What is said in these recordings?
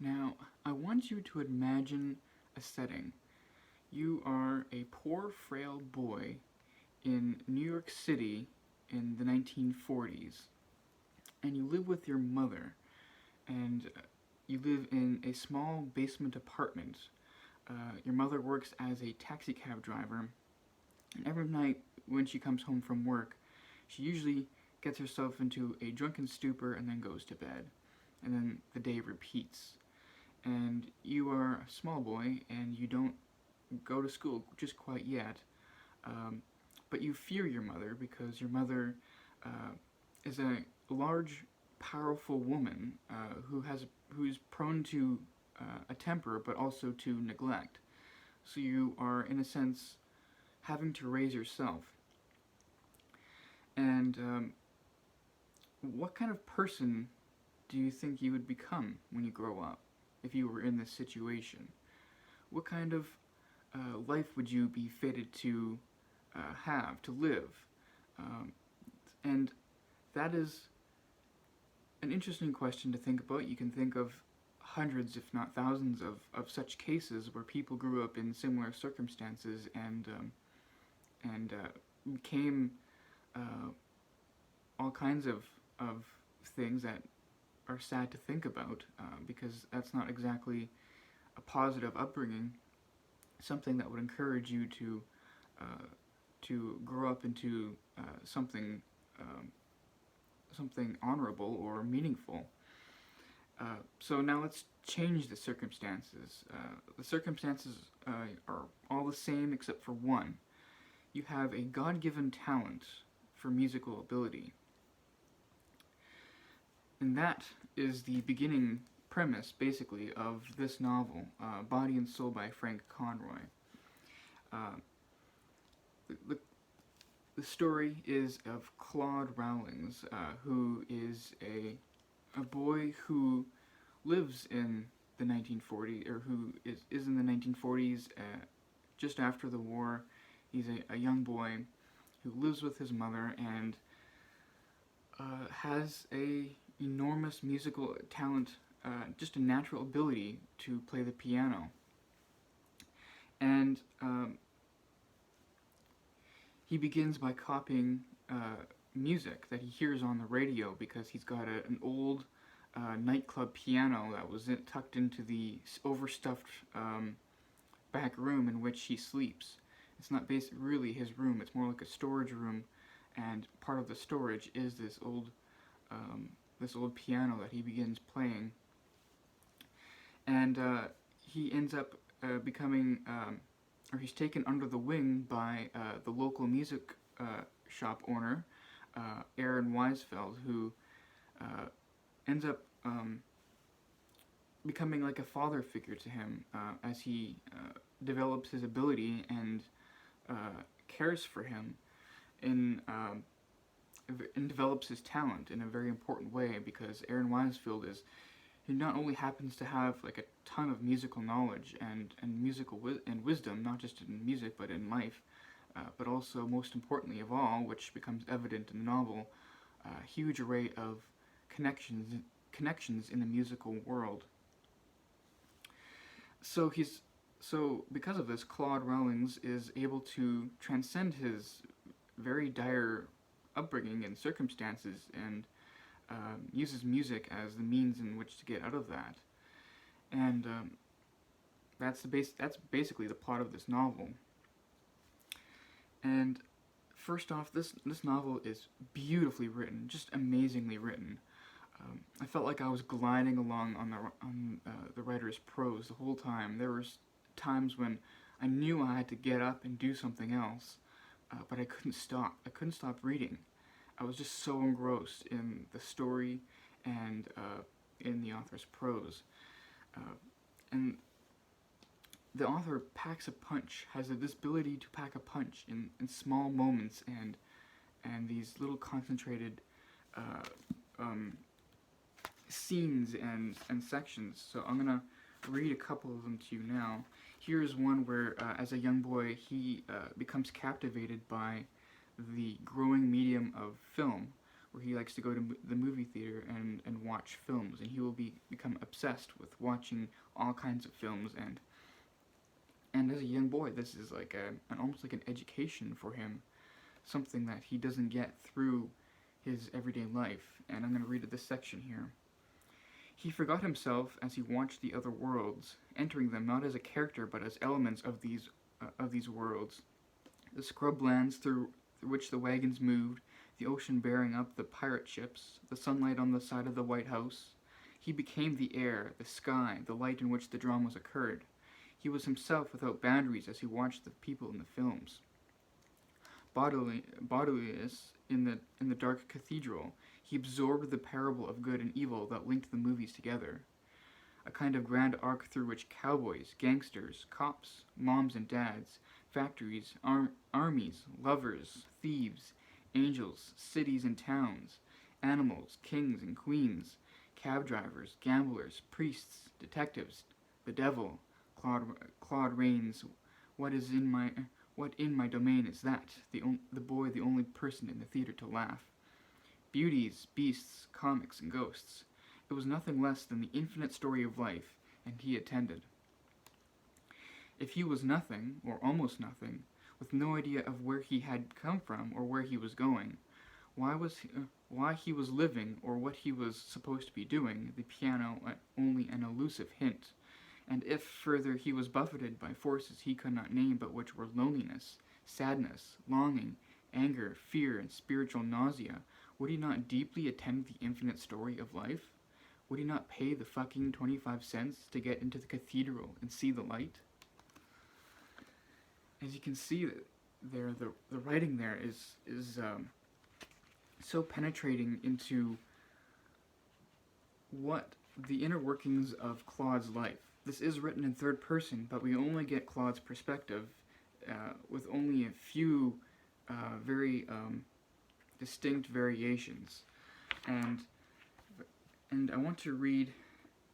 Now, I want you to imagine a setting. You are a poor, frail boy in New York City in the 1940s, and you live with your mother, and you live in a small basement apartment. Your mother works as a taxi cab driver, and every night when she comes home from work, she usually gets herself into a drunken stupor and then goes to bed. And then the day repeats. And you are a small boy and you don't go to school just quite yet, but you fear your mother because your mother is a large, powerful woman who's prone to a temper, but also to neglect. So you are, in a sense, having to raise yourself. And what kind of person do you think you would become when you grow up if you were in this situation? What kind of life would you be fitted to have, to live? And that is an interesting question to think about. You can think of hundreds, if not thousands, of such cases where people grew up in similar circumstances and became all kinds of things that are sad to think about because that's not exactly a positive upbringing, something that would encourage you to grow up into something something honorable or meaningful. So now let's change the circumstances. The circumstances are all the same except for one. You have a God-given talent for musical ability. And that is the beginning premise, basically, of this novel, Body and Soul by Frank Conroy. The story is of Claude Rawlings, who is a boy who lives in the 1940s, or who is in the 1940s, just after the war. He's a young boy who lives with his mother and has a enormous musical talent, just a natural ability to play the piano. And he begins by copying music that he hears on the radio because he's got an old nightclub piano that was tucked into the overstuffed back room in which he sleeps. It's not really his room, it's more like a storage room, and part of the storage is this old piano that he begins playing. And he ends up becoming, or he's taken under the wing by the local music shop owner, Aaron Weisfeld, who ends up becoming like a father figure to him as he develops his ability and cares for him and develops his talent in a very important way, because Aaron Weisfeld he not only happens to have like a ton of musical knowledge and musical wisdom, not just in music but in life, but also, most importantly of all, which becomes evident in the novel, a huge array of connections in the musical world. So because of this, Claude Rawlings is able to transcend his very dire upbringing and circumstances and uses music as the means in which to get out of that. And that's basically the plot of this novel. And first off, this novel is beautifully written, just amazingly written. I felt like I was gliding along on the writer's prose the whole time. There were times when I knew I had to get up and do something else, but I couldn't stop. I couldn't stop reading. I was just so engrossed in the story and in the author's prose. And the author packs a punch, has this ability to pack a punch in small moments and these little concentrated scenes and sections. So I'm going to read a couple of them to you now. Here's one where, as a young boy, he becomes captivated by the growing medium of film, where he likes to go to the movie theater and watch films, and he will become obsessed with watching all kinds of films, and as a young boy, this is like an almost like an education for him, something that he doesn't get through his everyday life. And I'm going to read this section here. He forgot himself as he watched the other worlds, entering them not as a character but as elements of these worlds. The scrublands through which the wagons moved, the ocean bearing up the pirate ships, the sunlight on the side of the White House. He became the air, the sky, the light in which the dramas occurred. He was himself without boundaries as he watched the people in the films. Bodiless in the dark cathedral, he absorbed the parable of good and evil that linked the movies together. A kind of grand arc through which cowboys, gangsters, cops, moms and dads, factories, armies, lovers, thieves, angels, cities and towns, animals, kings and queens, cab drivers, gamblers, priests, detectives, the devil, Claude Rains, what in my domain is that? The boy, the only person in the theater to laugh. Beauties, beasts, comics, and ghosts. It was nothing less than the infinite story of life, and he attended. If he was nothing, or almost nothing, with no idea of where he had come from or where he was going, why he was living or what he was supposed to be doing, the piano only an elusive hint. And if, further, he was buffeted by forces he could not name but which were loneliness, sadness, longing, anger, fear, and spiritual nausea, would he not deeply attend the infinite story of life? Would he not pay the fucking 25 cents to get into the cathedral and see the light? As you can see there, the writing there is so penetrating into what the inner workings of Claude's life. This is written in third person, but we only get Claude's perspective with only a few very distinct variations. And I want to read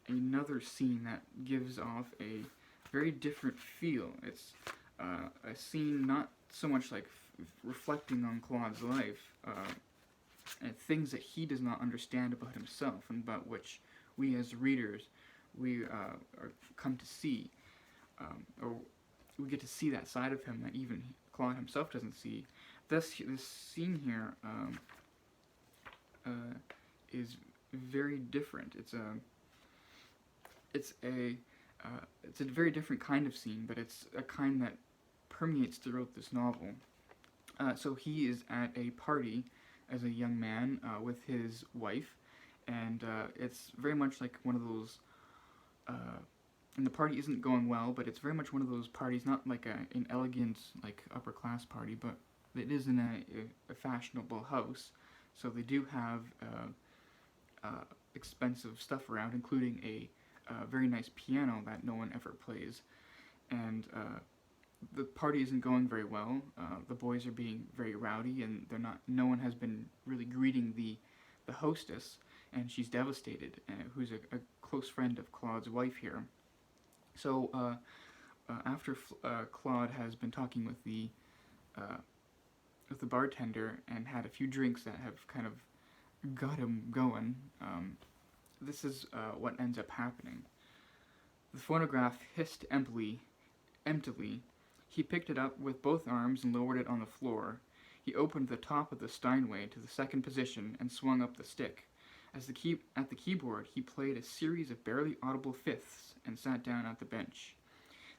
another scene that gives off a very different feel. It's a scene not so much like reflecting on Claude's life and things that he does not understand about himself and about which we as readers we come to see, or we get to see that side of him that even Claude himself doesn't see. This scene here is very different. It's a very different kind of scene, but it's a kind that permeates throughout this novel. So he is at a party as a young man with his wife, and it's very much like one of those. And the party isn't going well, but it's very much one of those parties, not like an elegant, like upper class party, but it is in a fashionable house. So they do have expensive stuff around, including a very nice piano that no one ever plays. And the party isn't going very well. The boys are being very rowdy, and no one has been really greeting the hostess, and she's devastated, who's a close friend of Claude's wife here. So after Claude has been talking with the bartender and had a few drinks that have kind of got him going, this is what ends up happening. The phonograph hissed emptily. He picked it up with both arms and lowered it on the floor. He opened the top of the Steinway to the second position and swung up the stick. At the keyboard, he played a series of barely audible fifths and sat down at the bench.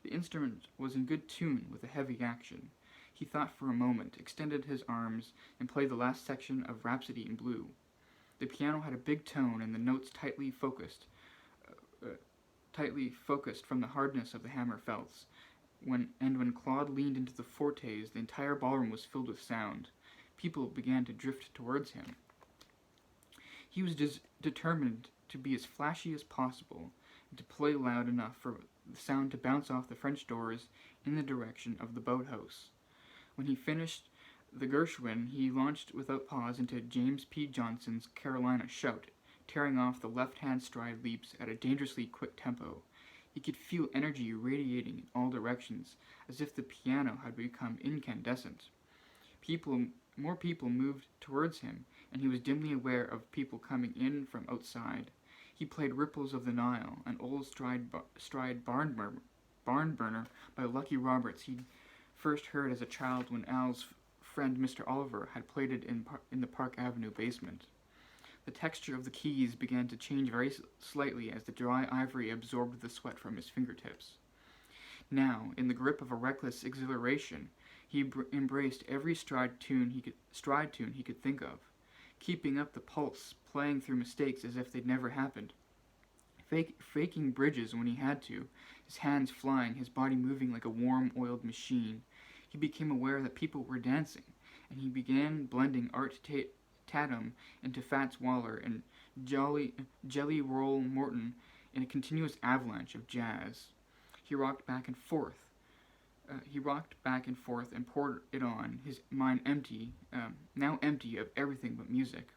The instrument was in good tune with a heavy action. He thought for a moment, extended his arms, and played the last section of Rhapsody in Blue. The piano had a big tone, and the notes tightly focused from the hardness of the hammer felts. When Claude leaned into the fortes, the entire ballroom was filled with sound. People began to drift towards him. He was determined to be as flashy as possible, and to play loud enough for the sound to bounce off the French doors in the direction of the boathouse. When he finished the Gershwin, he launched without pause into James P. Johnson's Carolina Shout, tearing off the left-hand stride leaps at a dangerously quick tempo. He could feel energy radiating in all directions, as if the piano had become incandescent. More people moved towards him, and he was dimly aware of people coming in from outside. He played Ripples of the Nile, an old stride barn burner by Lucky Roberts he'd first heard as a child when Al's friend Mr. Oliver had played it in the Park Avenue basement. The texture of the keys began to change very slightly as the dry ivory absorbed the sweat from his fingertips. Now, in the grip of a reckless exhilaration, he embraced every stride tune he could think of, keeping up the pulse, playing through mistakes as if they'd never happened, faking bridges when he had to, his hands flying, his body moving like a warm-oiled machine. He became aware that people were dancing, and he began blending Art Tatum into Fats Waller and Jelly Roll Morton in a continuous avalanche of jazz. He rocked back and forth. And poured it on, his mind now empty of everything but music.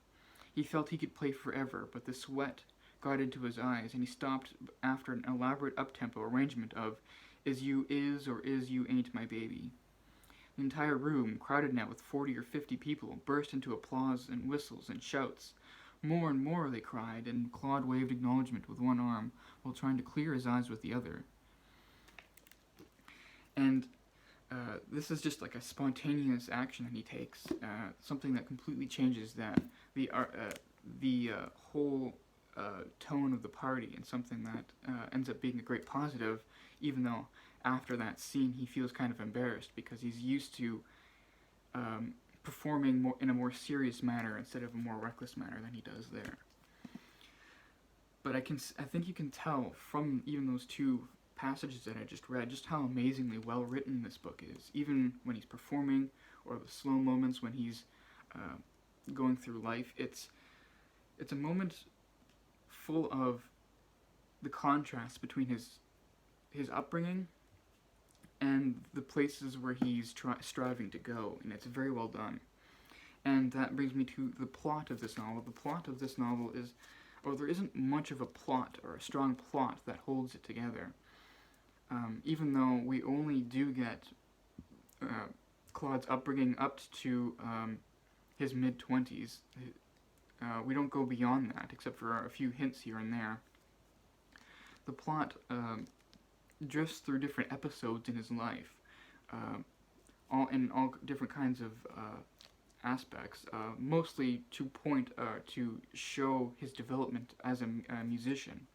He felt he could play forever, but the sweat got into his eyes, and he stopped after an elaborate up-tempo arrangement of Is You Is or Is You Ain't My Baby. The entire room, crowded now with 40 or 50 people, burst into applause and whistles and shouts. More and more, they cried, and Claude waved acknowledgement with one arm while trying to clear his eyes with the other. And this is just like a spontaneous action that he takes, something that completely changes the whole tone of the party, and something that ends up being a great positive, even though after that scene he feels kind of embarrassed because he's used to performing in a more serious manner instead of a more reckless manner than he does there. But I think you can tell from even those two passages that I just read just how amazingly well written this book is, even when he's performing or the slow moments when he's going through life. It's a moment full of the contrast between his upbringing and the places where he's striving to go, and it's very well done. And that brings me to the plot of this novel. The plot of this novel is, there isn't much of a plot or a strong plot that holds it together. Even though we only do get Claude's upbringing up to his mid-20s, we don't go beyond that, except for a few hints here and there. The plot drifts through different episodes in his life, all different kinds of aspects, mostly to show his development as a musician,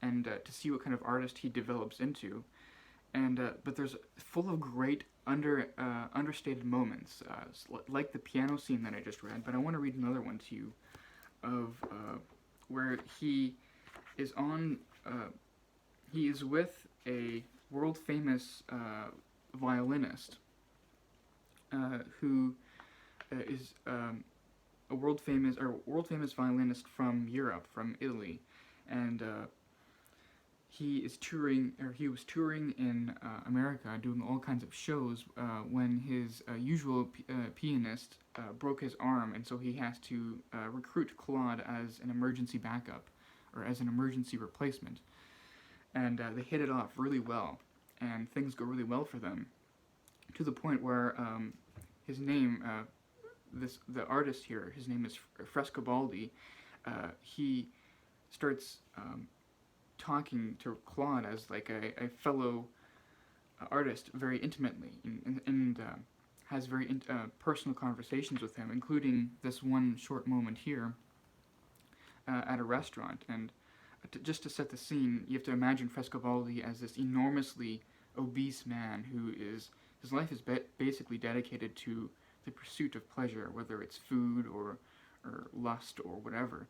and to see what kind of artist he develops into. And but there's full of great understated moments, like the piano scene that I just read. But I want to read another one to you, of where he is with a world famous violinist who is a world famous violinist from Europe, from Italy, and he was touring in America, doing all kinds of shows, when his usual pianist broke his arm, and so he has to recruit Claude as an emergency backup, or as an emergency replacement. And they hit it off really well, and things go really well for them, to the point where his name, the artist here, his name is Frescobaldi. He starts talking to Claude as like a fellow artist very intimately, and has very personal conversations with him, including this one short moment here at a restaurant. And just to set the scene, you have to imagine Frescobaldi as this enormously obese man his life is basically dedicated to the pursuit of pleasure, whether it's food or lust or whatever.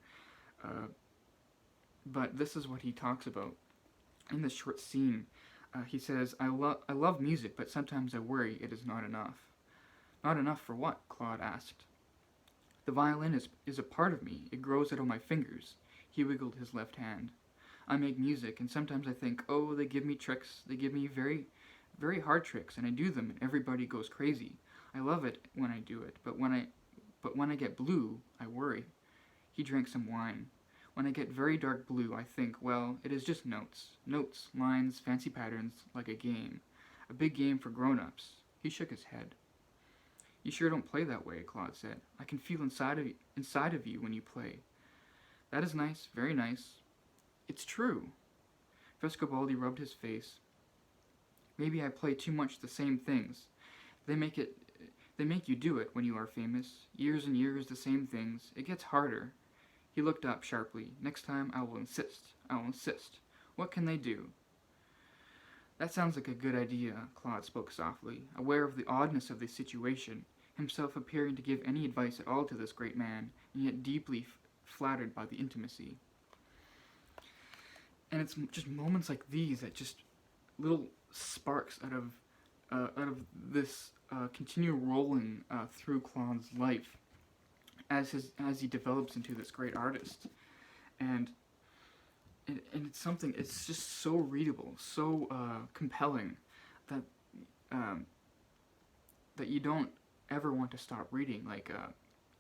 But this is what he talks about in this short scene. He says, I love music, but sometimes I worry it is not enough. Not enough for what? Claude asked. The violin is a part of me. It grows out of my fingers. He wiggled his left hand. I make music, and sometimes I think, oh, they give me tricks. They give me very, very hard tricks, and I do them, and everybody goes crazy. I love it when I do it, but when I get blue, I worry. He drank some wine. When I get very dark blue, I think, well, it is just notes. Notes, lines, fancy patterns, like a game. A big game for grown-ups. He shook his head. You sure don't play that way, Claude said. I can feel inside of you when you play. That is nice, very nice. It's true. Frescobaldi rubbed his face. Maybe I play too much the same things. They make you do it when you are famous. Years and years the same things. It gets harder. He looked up sharply. Next time I will insist. I will insist. What can they do? That sounds like a good idea, Claude spoke softly, aware of the oddness of the situation, himself appearing to give any advice at all to this great man, and yet deeply flattered by the intimacy. And it's just moments like these that just little sparks out of this continue rolling through Claude's life as he develops into this great artist, and it's something. It's just so readable, so compelling that that you don't ever want to stop reading. Like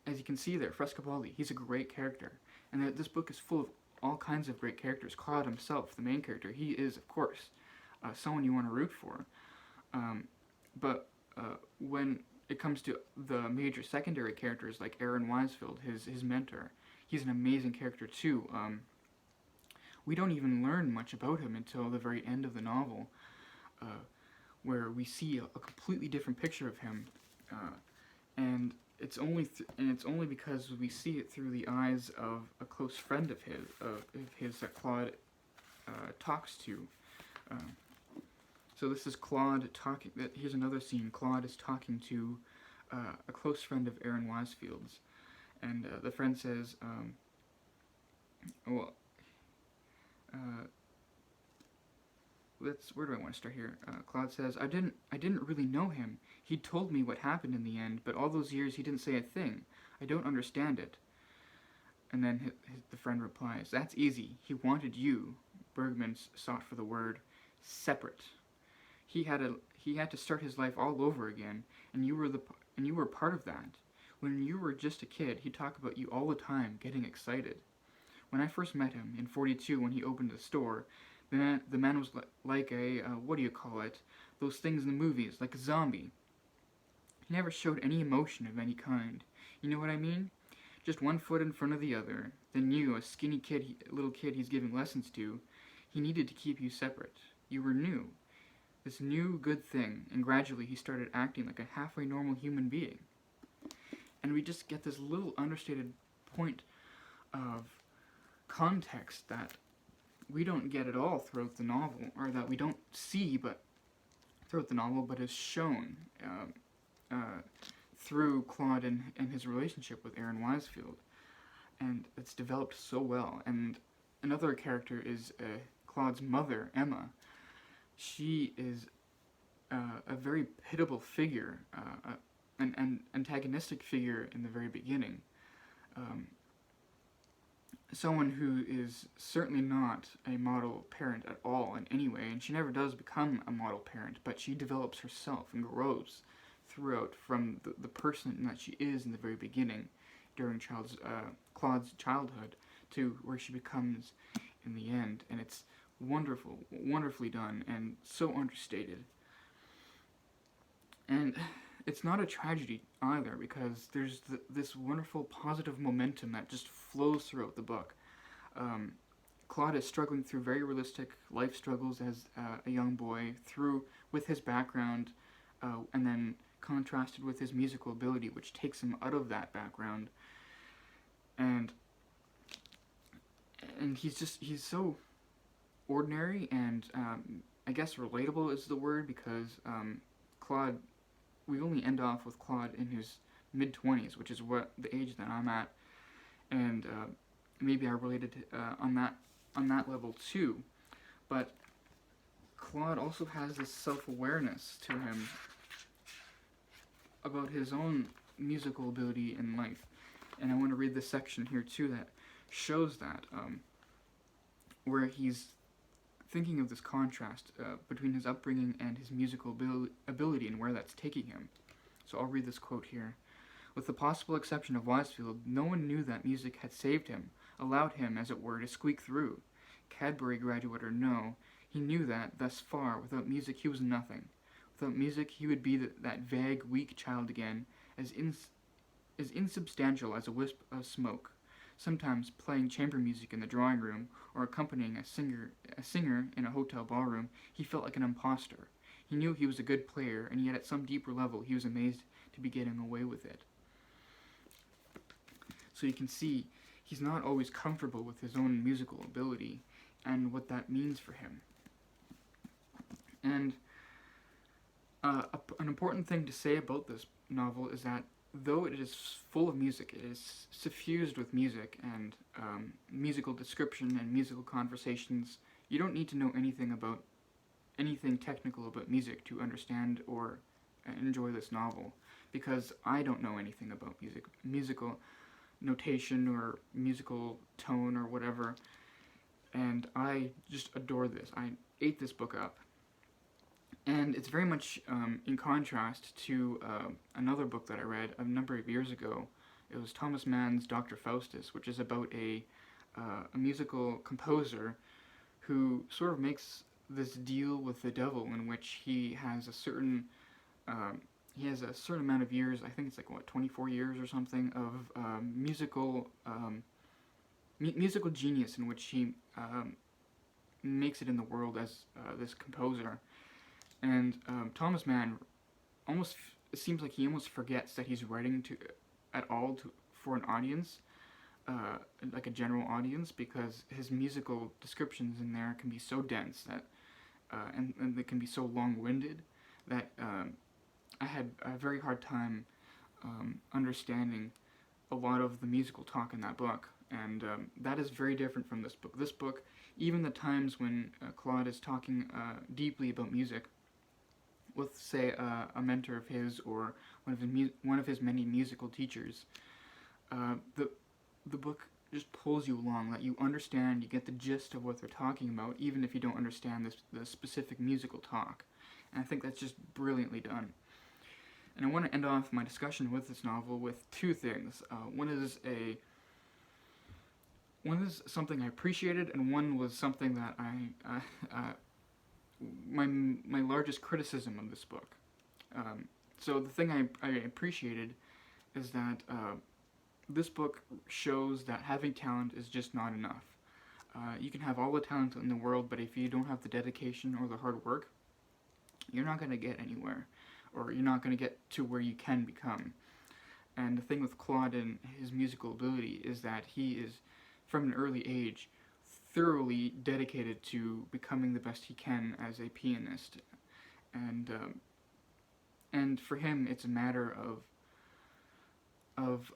as you can see there, Frescobaldi, he's a great character, and this book is full of all kinds of great characters. Claude himself, the main character, he is of course someone you want to root for. But when it comes to the major secondary characters like Aaron Weisfeld, his mentor, he's an amazing character too. We don't even learn much about him until the very end of the novel, where we see a completely different picture of him, and it's only because we see it through the eyes of a close friend of his that Claude talks to. So this is Claude talking. Here's another scene. Claude is talking to a close friend of Aaron Weisfeld's, and the friend says, where do I want to start here? Claude says, I didn't really know him. He told me what happened in the end, but all those years he didn't say a thing. I don't understand it. And then the friend replies, that's easy. He wanted you. Bergman sought for the word separate. He had to start his life all over again, and you were part of that. When you were just a kid, he'd talk about you all the time, getting excited. When I first met him, in 42, when he opened the store, the man was like a, what do you call it, those things in the movies, like a zombie. He never showed any emotion of any kind. You know what I mean? Just one foot in front of the other. Then you, a skinny little kid he's giving lessons to, he needed to keep you separate. You were new. This new good thing, and gradually he started acting like a halfway normal human being. And we just get this little understated point of context that we don't get at all throughout the novel, or that we don't see but throughout the novel, but is shown through Claude and his relationship with Aaron Weisfeld. And it's developed so well. And another character is Claude's mother, Emma. She is a very pitiable figure, an antagonistic figure in the very beginning. Someone who is certainly not a model parent at all in any way, and she never does become a model parent, but she develops herself and grows throughout from the person that she is in the very beginning during Claude's childhood to where she becomes in the end, and it's wonderfully done, and so understated. And it's not a tragedy either, because there's this wonderful positive momentum that just flows throughout the book. Claude is struggling through very realistic life struggles as a young boy, with his background, and then contrasted with his musical ability, which takes him out of that background. And he's so ordinary, and I guess relatable is the word, because Claude, we only end off with Claude in his mid-20s, which is what the age that I'm at, and maybe I related to, on that level too. But Claude also has this self-awareness to him about his own musical ability in life, and I want to read this section here too that shows that, where he's thinking of this contrast between his upbringing and his musical ability and where that's taking him. So I'll read this quote here. With the possible exception of Weisfeld, no one knew that music had saved him, allowed him, as it were, to squeak through. Cadbury graduate or no, he knew that, thus far, without music he was nothing. Without music he would be that vague, weak child again, as insubstantial as a wisp of smoke. Sometimes playing chamber music in the drawing room or accompanying a singer in a hotel ballroom, he felt like an imposter. He knew he was a good player, and yet at some deeper level he was amazed to be getting away with it. So you can see he's not always comfortable with his own musical ability and what that means for him. And an important thing to say about this novel is that though it is full of music, it is suffused with music and musical description and musical conversations. You don't need to know anything technical about music to understand or enjoy this novel, because I don't know anything about musical notation or musical tone or whatever, and I just adore this. I ate this book up. And it's very much in contrast to another book that I read a number of years ago. It was Thomas Mann's Dr. Faustus, which is about a musical composer who sort of makes this deal with the devil, in which he has a certain amount of years. I think it's like 24 years or something of musical genius, in which he makes it in the world as this composer. And Thomas Mann it seems like he almost forgets that he's writing for an audience, like a general audience, because his musical descriptions in there can be so dense that, and they can be so long-winded that I had a very hard time understanding a lot of the musical talk in that book. And that is very different from this book. This book, even the times when Claude is talking deeply about music, with, say, a mentor of his or one of his many musical teachers, the book just pulls you along, that you understand, you get the gist of what they're talking about, even if you don't understand the specific musical talk. And I think that's just brilliantly done. And I want to end off my discussion with this novel with two things. One is something I appreciated, and one was something that my largest criticism of this book. So the thing I appreciated is that this book shows that having talent is just not enough. You can have all the talent in the world, but if you don't have the dedication or the hard work, you're not going to get anywhere, or you're not going to get to where you can become. And the thing with Claude and his musical ability is that he is, from an early age, thoroughly dedicated to becoming the best he can as a pianist, and for him it's a matter of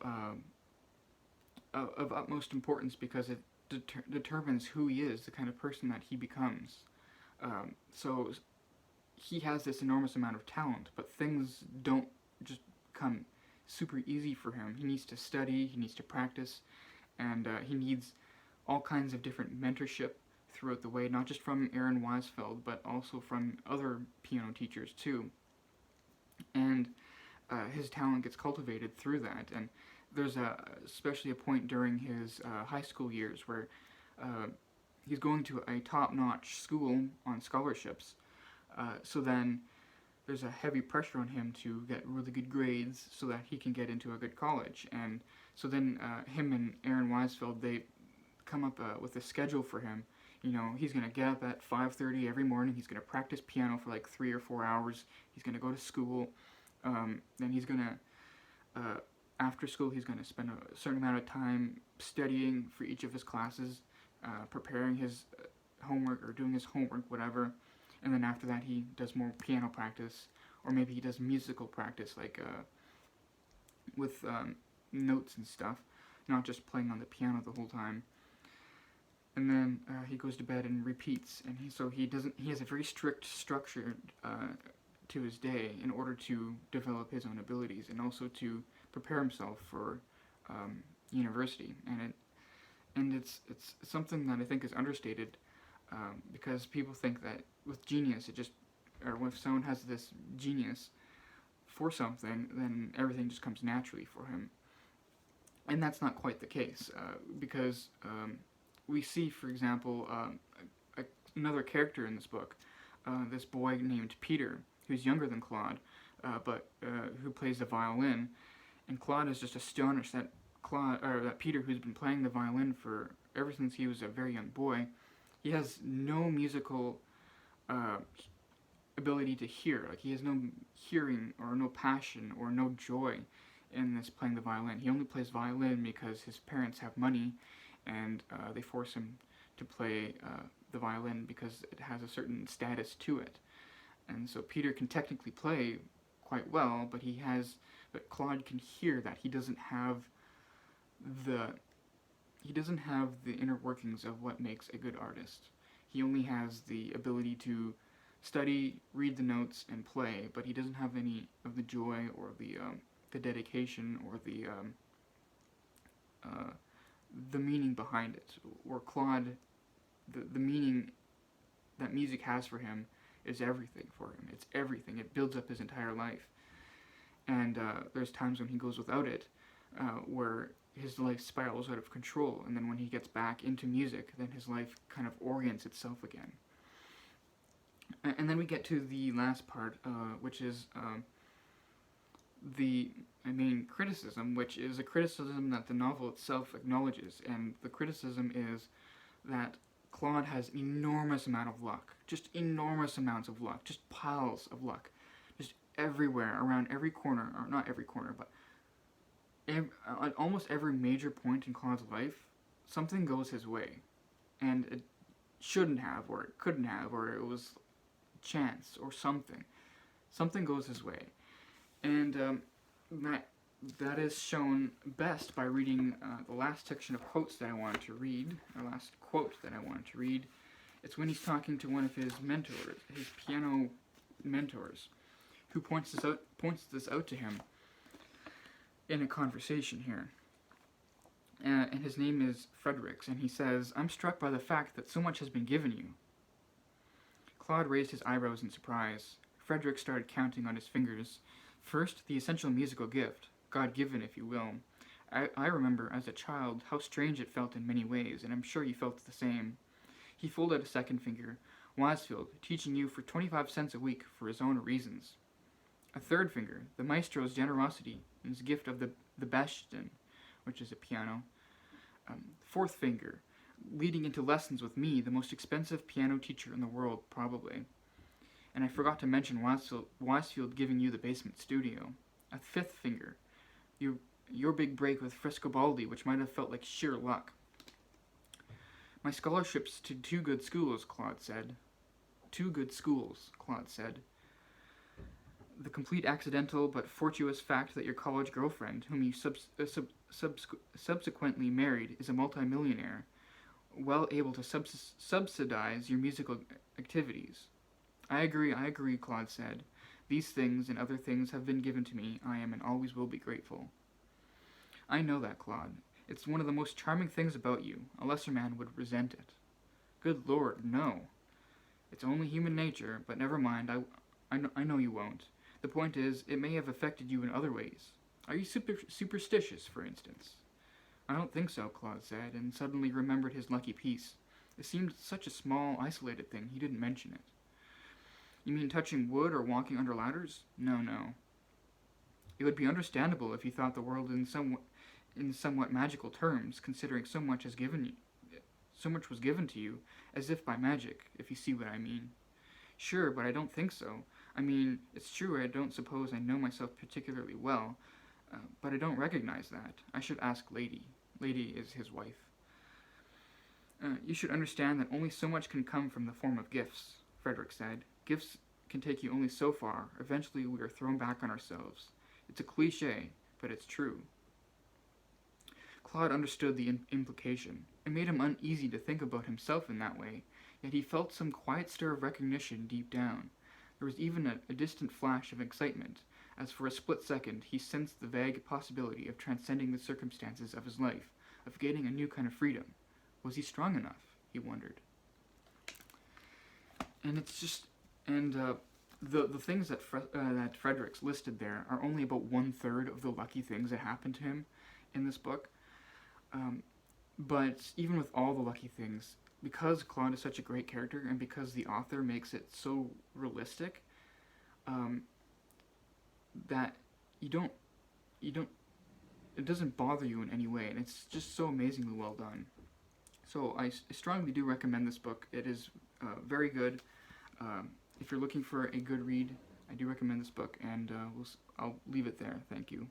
utmost importance, because it determines who he is, the kind of person that he becomes. So he has this enormous amount of talent, but things don't just come super easy for him. He needs to study, he needs to practice, and he needs all kinds of different mentorship throughout the way, not just from Aaron Weisfeld, but also from other piano teachers too. And his talent gets cultivated through that. And there's especially a point during his high school years where he's going to a top-notch school on scholarships. So then there's a heavy pressure on him to get really good grades so that he can get into a good college. And so then him and Aaron Weisfeld, they come up with a schedule for him. You know, he's going to get up at 5:30 every morning. He's going to practice piano for like 3 or 4 hours. He's going to go to school. Then he's going to, after school, he's going to spend a certain amount of time studying for each of his classes, preparing his homework or doing his homework, whatever. And then after that, he does more piano practice, or maybe he does musical practice, like with notes and stuff, not just playing on the piano the whole time. And then he goes to bed and repeats, and he has a very strict structure to his day in order to develop his own abilities and also to prepare himself for university. And it's something that I think is understated, because people think that with genius, or if someone has this genius for something, then everything just comes naturally for him. And that's not quite the case, because we see, for example, another character in this book, this boy named Peter, who's younger than Claude, who plays the violin, and Claude is just astonished that that Peter, who's been playing the violin for ever since he was a very young boy, he has no musical uh, ability to hear. Like, he has no hearing or no passion or no joy in this playing the violin. He only plays violin because his parents have money, and they force him to play the violin because it has a certain status to it. And so Peter can technically play quite well, but Claude can hear that he doesn't have the inner workings of what makes a good artist. He only has the ability to study, read the notes, and play, but he doesn't have any of the joy or the dedication or the meaning behind it. Or Claude, the meaning that music has for him is everything for him. It's everything. It builds up his entire life. And there's times when he goes without it, where his life spirals out of control, and then when he gets back into music, then his life kind of orients itself again. And then we get to the last part, which is the main criticism, which is a criticism that the novel itself acknowledges. And the criticism is that Claude has an enormous amount of luck, just enormous amounts of luck, just piles of luck, just everywhere, around every corner, or not every corner, but at almost every major point in Claude's life, something goes his way. And it shouldn't have, or it couldn't have, or it was chance, or something. Something goes his way. And that is shown best by reading the last section of quotes that I wanted to read, or last quote that I wanted to read. It's when he's talking to one of his mentors, his piano mentors, who points this out to him in a conversation here. And his name is Fredericks, and he says, "I'm struck by the fact that so much has been given you." Claude raised his eyebrows in surprise. Fredericks started counting on his fingers. First, the essential musical gift, God-given, if you will. I remember, as a child, how strange it felt in many ways, and I'm sure you felt the same. He folded a second finger. Wisefield, teaching you for 25 cents a week for his own reasons. A third finger, the maestro's generosity, and his gift of the Baschten, which is a piano. Fourth finger, leading into lessons with me, the most expensive piano teacher in the world, probably. And I forgot to mention Wisefield giving you the basement studio. A fifth finger, your big break with Frescobaldi, which might have felt like sheer luck. My scholarships to 2 good schools, Claude said. 2 good schools, Claude said. The complete accidental but fortuitous fact that your college girlfriend, whom you subsequently married, is a multimillionaire, well able to subsidize your musical activities. I agree, Claude said. These things and other things have been given to me. I am and always will be grateful. I know that, Claude. It's one of the most charming things about you. A lesser man would resent it. Good Lord, no. It's only human nature, but never mind, I know you won't. The point is, it may have affected you in other ways. Are you superstitious, for instance? I don't think so, Claude said, and suddenly remembered his lucky piece. It seemed such a small, isolated thing, he didn't mention it. You mean touching wood or walking under ladders? No. It would be understandable if you thought the world in somewhat magical terms, considering so much was given to you, as if by magic, if you see what I mean. Sure, but I don't think so. I mean, it's true I don't suppose I know myself particularly well, but I don't recognize that. I should ask Lady. Lady is his wife. You should understand that only so much can come from the form of gifts, Frederick said. Gifts can take you only so far. Eventually we are thrown back on ourselves. It's a cliché, but it's true. Claude understood the implication. It made him uneasy to think about himself in that way, yet he felt some quiet stir of recognition deep down. There was even a distant flash of excitement, as for a split second he sensed the vague possibility of transcending the circumstances of his life, of gaining a new kind of freedom. Was he strong enough? He wondered. And the things that that Fredericks listed there are only about 1/3 of the lucky things that happened to him in this book. But even with all the lucky things, because Claude is such a great character, and because the author makes it so realistic, that you don't you don't it doesn't bother you in any way, and it's just so amazingly well done. So I strongly do recommend this book. It is very good. If you're looking for a good read, I do recommend this book, and I'll leave it there. Thank you.